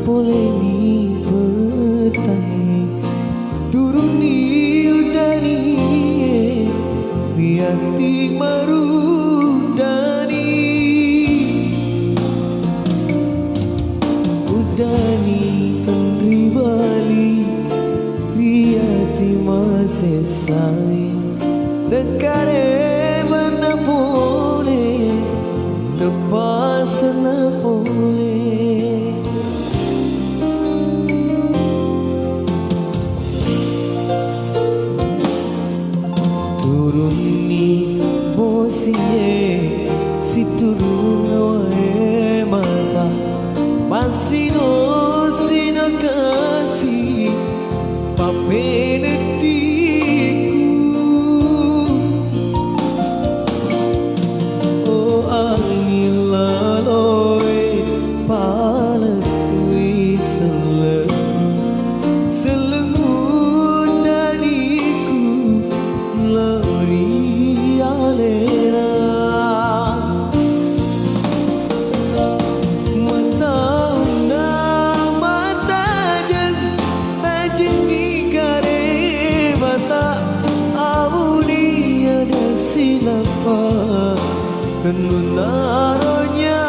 boleh ni petani turun ni udani riati marudani udani kendri bali riati masesai tekare mana boleh tepas na boleh turun ni bosie si turun wae mata masih no sino kasih papene naronya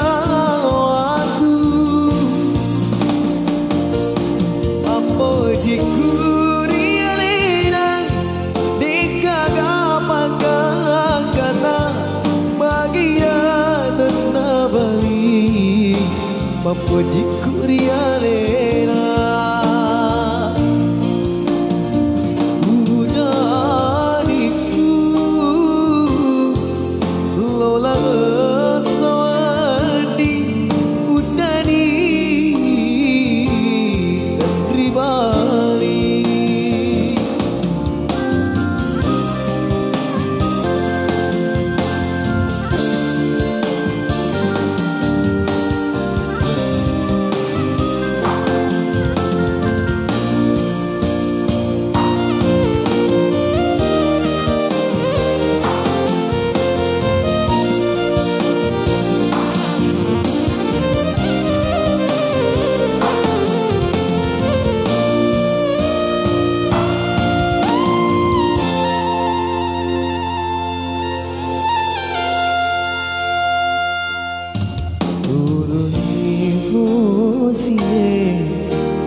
aku apa jikuri alena dikagapakkan kata bagia tena bali apa jikuri alena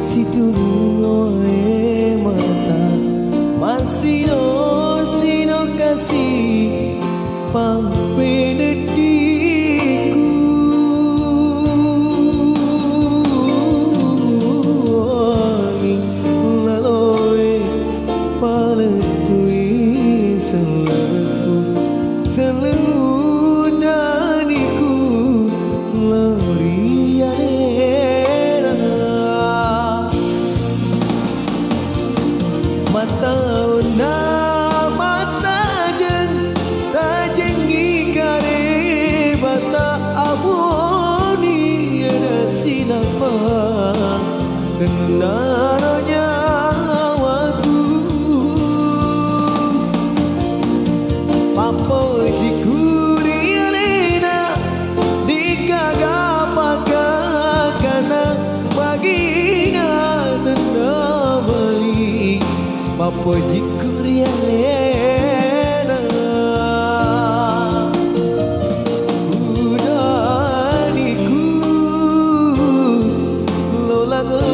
si turun oe mata masih no sino kasih pampenetiku ani laloe paletui seleku seludaniku loriane mata jen tajengi kare bata aboni ada sinapa kenaronya waktu pampo jikuri alena dikagapakkan kana baginya tena bali papo jikuri alena udaniku lolang